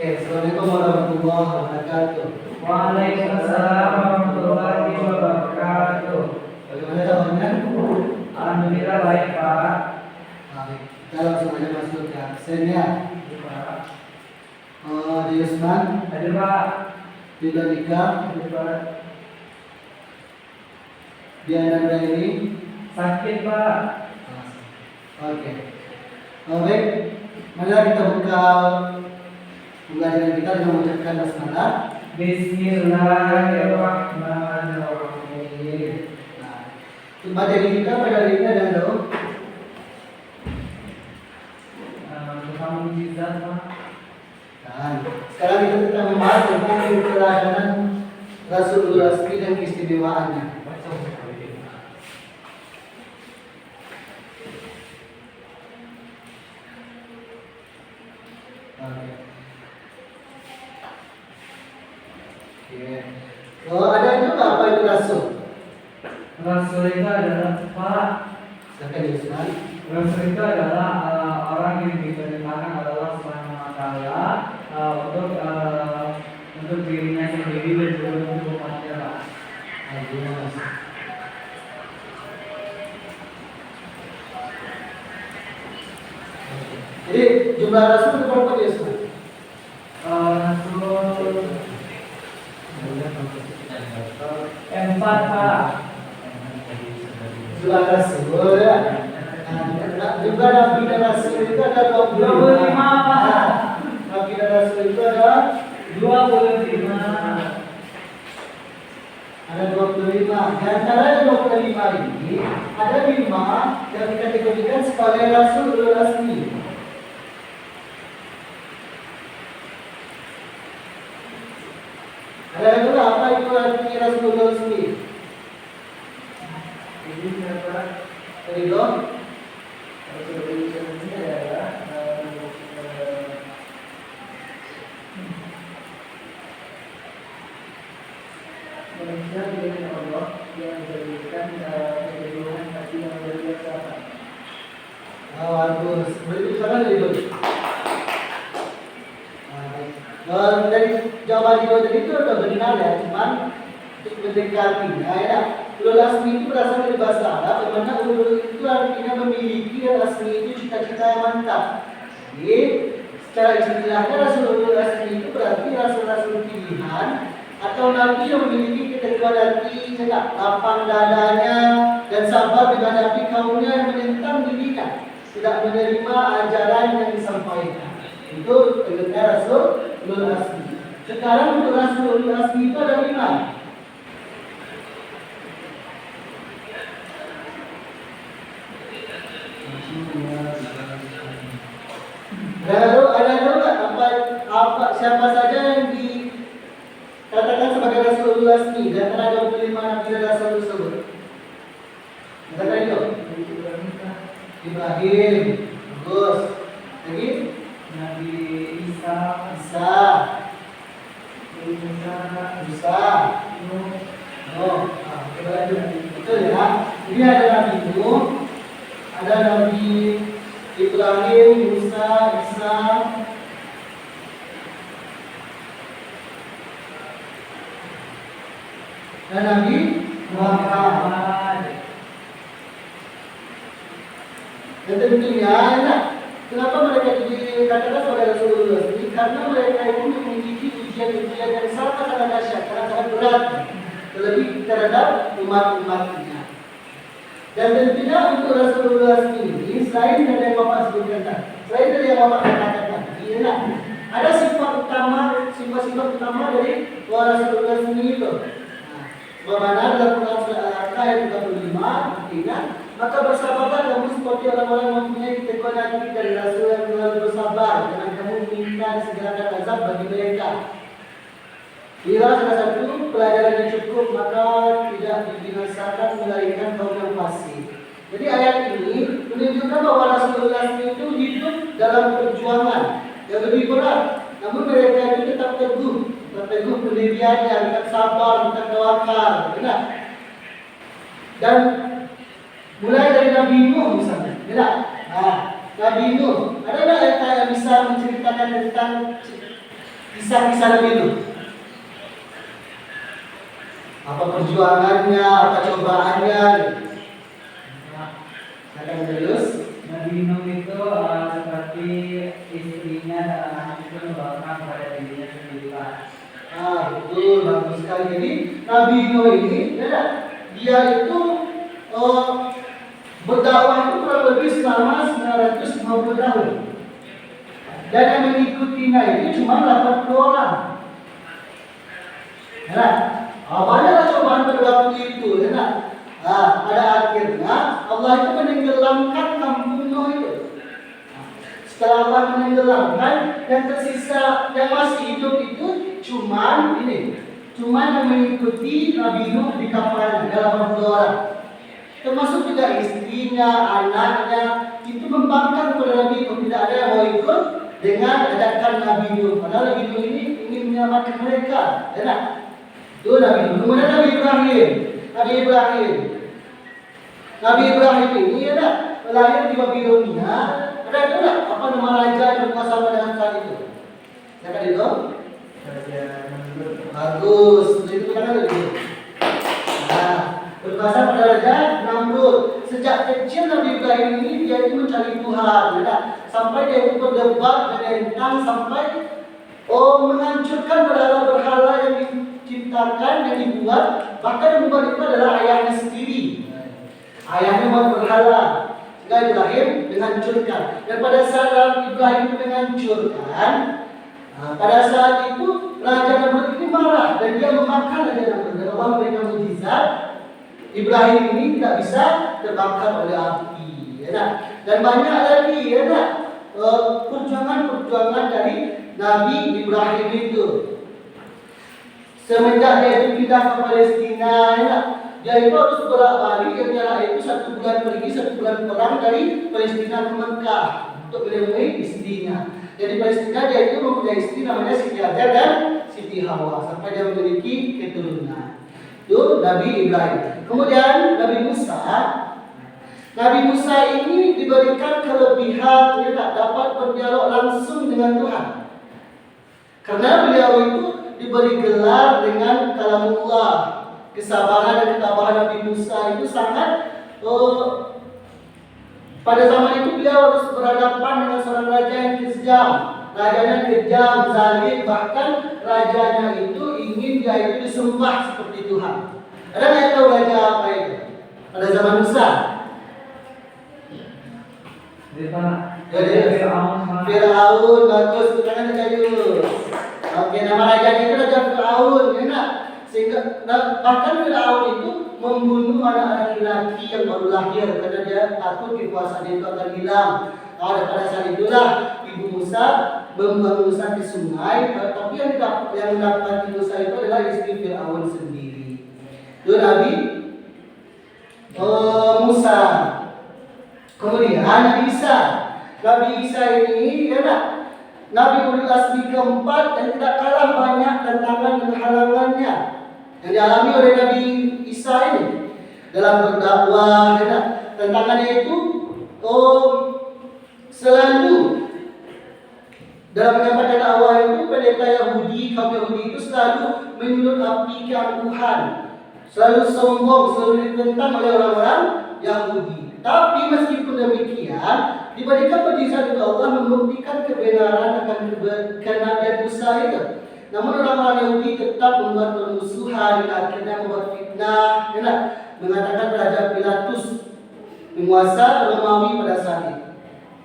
Assalamualaikum warahmatullahi wabarakatuh. Waalaikumsalam warahmatullahi wabarakatuh. Bagaimana kabarnya? Alhamdulillah baik Pak. Baik. Kita langsung aja masuk ke absennya. Di Yusman, Hadir Pak. di Dalika, Hadir Pak. di Ananda ini. Sakit Pak. Oke. Baik. Mari kita buka pembelajaran kita dengan mengucapkan basmalah. Bismillahirrahmanirrahim. Materi kita pada hari ini adalah Kamu bisa Pak. dan sekarang kita akan membahas tentang keteladanan Rasulullah SAW dan keistimewaannya. Ada juga apa itu Rasul? Rasul itu adalah Pak. Silakan Yusman. Rasul itu adalah orang yang diperintahkan oleh Allah Subhanahu Wa Taala untuk dirinya sendiri dan juga untuk umatnya Pak. Jadi jumlah Rasul itu berapa Yusman? Rasul empat Pak. Jumlah Rasul ya. Juga Nabi dan Rasul itu ada 25 Pak. Nabi dan Rasul itu ada 25. Ada 25. Di antara 25 ini ada 5 yang dikategorikan sebagai Rasul asli. Ada juga apa itu artinya Rasulullah asli? Jadi siapa? Tadi dong. Rasul ini adalah manusia pilihan Allah yang memberikan kejujuran hati yang luar biasa. Bagus. Berarti sana dari dulu. Dari jawaban itu tadi itu udah benar ya, cuman untuk mendekatinya ya. Ulul asmi itu berasal dari bahasa Arab, di mana ulul itu artinya memiliki, dan asmi itu cita-cita yang mantap. Jadi secara istilahnya Rasulullah asmi itu berarti rasul-rasul pilihan atau nabi yang memiliki keteguhan hati, lapang dadanya, dan sabar menghadapi kaumnya yang menentang dirinya, tidak menerima ajaran yang disampaikan. Itu pengertian Rasulul Asmi. Sekarang untuk Rasulul Asmi itu ada 5. Lalu ada juga apa siapa saja yang dikatakan sebagai Rasulul Asmi dan ada 25 nabi dan rasul tersebut. Kata itu Ibrahim, bagus. Lagi Nabi Isa, Musa, Nuh. Kita lanjut. Betul ya. Ini ada Nabi Nuh, ada Nabi Ibrahim, Musa, Isa, dan Nabi Muhammad. Dan tentunya, kenapa mereka dikatakan sebagai Rasulullah? Karena mereka itu memiliki ujian-ujian yang sangat dahsyat, sangat berat, terlebih terhadap umat-umatnya. Dan tentunya untuk Rasulullah sendiri, selain dari yang Bapak sebutkan tadi, selain dari yang Bapak katakan tadi, ada sifat-sifat utama dari Rasulullah sendiri itu. Bagaimana dalam Quran surah Al-Baqarah ayat 35, artinya maka bersabarlah kamu seperti orang-orang yang mempunyai keteguhan hati dari Rasul yang selalu bersabar, jangan kamu minta segerakan azab bagi mereka. Bila salah satu pelajaran yang cukup, maka tidak dibinasakan melahirkan kaum yang fasik. Jadi ayat ini menunjukkan bahwa Rasulullah itu hidup dalam perjuangan yang lebih berat, namun mereka itu tetap teguh pendiriannya, tetap sabar, tetap tawakal, benar. Dan mulai dari Nabi Nuh misalnya, benar. Nabi Nuh, ada nggak ayat yang bisa menceritakan tentang kisah-kisah Nabi Nuh. Apa perjuangannya, apa cobaannya? Akan terus. Nabi Nuh itu seperti istrinya dan anak itu membawakan kepada dirinya sendiri, Pak. Betul, bagus sekali. Jadi Nabi Nuh ini, ya, dia itu berdakwah itu kurang lebih selama 950 tahun. Dan yang mengikutinya itu cuma 80 orang. Ya, banyaklah cobaan pada waktu itu, ya. Pada akhirnya Allah itu menenggelamkan kampung Nuh itu. Setelah Allah menenggelamkan, yang tersisa yang masih hidup itu cuma yang mengikuti Nabi Nuh di kapalnya, 80 orang. Termasuk juga istrinya, anaknya, itu membangkang kepada Nabi Nuh. Tidak ada yang mau ikut dengan ajakan Nabi Nuh. Padahal Nabi Nuh ini ingin menyelamatkan mereka. Ya, itu Nabi Nuh. Kemudian Nabi Ibrahim. Nabi Ibrahim ini lahir di Babilonia. Ada itu apa nama raja yang berkuasa pada saat itu? Siapa itu? Raja Namrud. Bagus. Itu kan dulu. Berkuasa pada Raja Namrud. Sejak kecil Nabi Ibrahim ini dia itu mencari Tuhan, ya. Sampai dia itu berdebat menentang sampai menghancurkan berhala-berhala yang diciptakan, yang dibuat. Bahkan yang membuat itu adalah ayahnya sendiri. Ayahnya membuat berhala. Sehingga Ibrahim menghancurkan. Dan pada saat Ibrahim itu menghancurkan, pada saat itu Raja Namrud ini marah dan dia memakan Raja Namrud. Dan Allah memberikan mukjizat. Ibrahim ini tidak bisa terbakar oleh api, ya. Dan banyak lagi, ya, perjuangan dari Nabi Ibrahim itu. Semenjak dia itu pindah ke Palestina, ya, dia itu harus bolak-balik, yang jarak itu 1 bulan pergi, 1 bulan pulang dari Palestina ke Mekah untuk menemui istrinya. Jadi Palestina dia itu mempunyai istri namanya Siti Hajar dan Siti Hawa sampai dia memiliki keturunan. Itu Nabi Ibrahim. Kemudian Nabi Musa ini diberikan kelebihan, dia tak dapat berdialog langsung dengan Tuhan. Karena beliau itu diberi gelar dengan kalamullah. Kesabaran dan ketabahan Nabi Musa itu sangat pada zaman itu beliau harus berhadapan dengan seorang raja yang kejam. Rajanya kejam, zalim, bahkan rajanya itu ingin dia itu disembah seperti Tuhan. Ada nggak yang tahu raja apa itu? Pada zaman Musa. Fir'aun, bagus, tangan kayu. Oke, nama rajanya itu Raja Fir'aun, ya. Sehingga bahkan Fir'aun itu membunuh anak laki-laki yang baru lahir karena dia takut kekuasaan itu akan hilang. Pada saat itulah ibu Musa membuang Musa ke sungai, tapi yang mendapat Musa itu adalah istri Fir'aun sendiri. Itu Nabi Musa. Kemudian Nabi Isa ini, ya, Nabi ulul azmi keempat dan tidak kalah banyak tantangan dan halangannya yang dialami oleh Nabi Isa ini dalam berdakwah. Ya, tantangannya itu selalu dalam menyampaikan dakwah itu pendeta Yahudi, kaum Yahudi itu selalu menyulut api keangkuhan, selalu sombong, selalu ditentang oleh orang-orang Yahudi. Tapi meskipun demikian, diberikan mukjizat oleh Allah membuktikan kebenaran akan kenabian Musa itu. Namun orang-orang Yahudi tetap membuat permusuhan, akhirnya membuat fitnah, ya, mengatakan Raja Pilatus menguasa Romawi pada saat itu.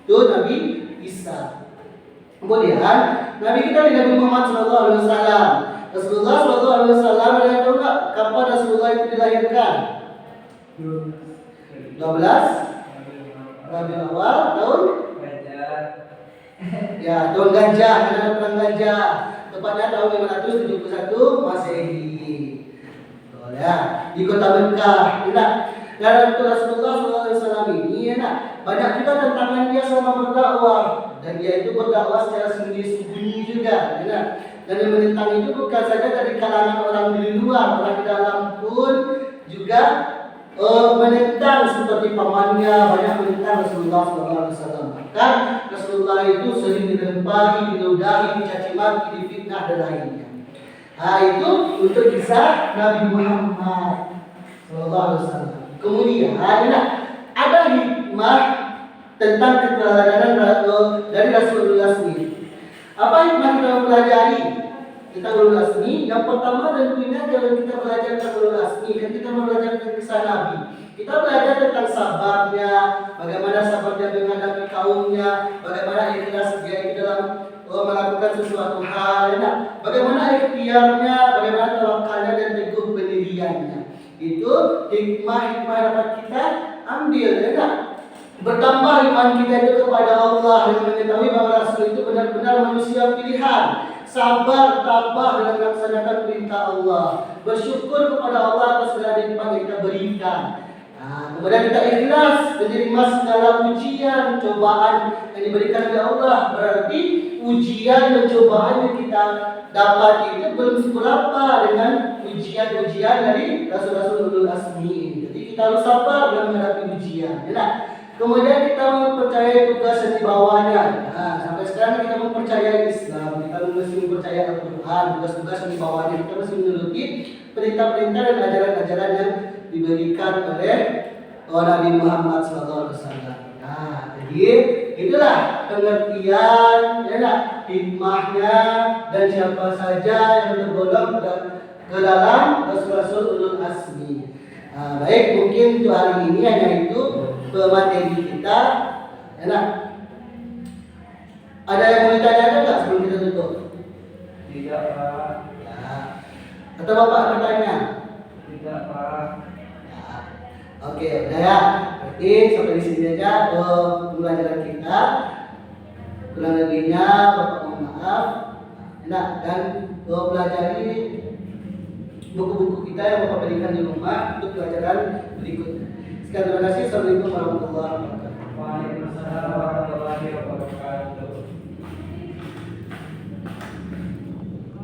Itu Nabi Isa. Kemudian Nabi kita Nabi Muhammad SAW. Rasulullah SAW ada tahu nggak kapan Rasulullah itu dilahirkan? 12 Rabiul Awal tahun ya, tahun gajah, ada perang gajah. Tepatnya tahun 571 Masehi. Ya, di kota Mekah. Dan Rasulullah SAW ini, ya, banyak juga tantangan dia selama berdakwah, dan dia itu berdakwah secara sembunyi-sembunyi juga, ya. Dan yang menentang itu bukan saja dari kalangan orang di luar, orang di dalam pun juga menentang, seperti pamannya banyak menentang Rasulullah SAW. Bahkan Rasulullah itu sering dilempari, diludahi, dicaci maki, difitnah dan lainnya. Nah itu untuk kisah Nabi Muhammad SAW. Kemudian ada hikmah tentang keteladanan dari Rasulullah sendiri. Apa hikmah kita mempelajari tentang ulul azmi? Yang pertama tentunya kalau kita belajar tentang ulul azmi, kan kita belajar tentang kisah Nabi. Kita belajar tentang sabarnya, bagaimana sabarnya menghadapi kaumnya, bagaimana ikhlas dia di dalam melakukan sesuatu hal, bagaimana ikhtiarnya, bagaimana tawakalnya dan teguh pendiriannya. Itu hikmah-hikmah dapat kita ambil, bertambah iman kita itu kepada Allah dengan mengetahui bahwa Rasul itu benar-benar manusia pilihan, sabar, tabah dalam melaksanakan perintah Allah, bersyukur kepada Allah atas segala nikmat yang kita berikan. Kemudian kita ikhlas menerima segala ujian, cobaan yang diberikan oleh Allah. Berarti ujian dan cobaan yang kita dapat itu belum seberapa dengan ujian-ujian dari Rasul-Rasul ulul azmi ini. Jadi kita harus sabar dalam menghadapi ujian. Kemudian kita mempercayai tugas yang dibawanya. Sampai sekarang kita mempercayai Islam, kita masih mempercayai Al-Quran, tugas-tugas yang dibawanya. Kita masih menuruti perintah-perintah dan ajaran-ajaran yang diberikan oleh Nabi Muhammad SAW. Jadi itulah pengertian, hikmahnya dan siapa saja yang tergolong ke dalam Rasul-Rasul ulul azmi. Baik, mungkin untuk hari ini hanya itu materi kita. Ada yang mau ditanyakan nggak sebelum kita tutup? Tidak, Pak. Ya. Atau Bapak bertanya? Tidak, Pak. Oke, udah ya. Berarti sampai di sini aja pembelajaran kita. Kurang lebihnya Bapak mohon maaf. Dan pelajari buku-buku kita yang Bapak berikan di rumah untuk pelajaran berikutnya. Sekian, terima kasih. Assalamualaikum warahmatullahi wabarakatuh. Waalaikumsalam warahmatullahi wabarakatuh.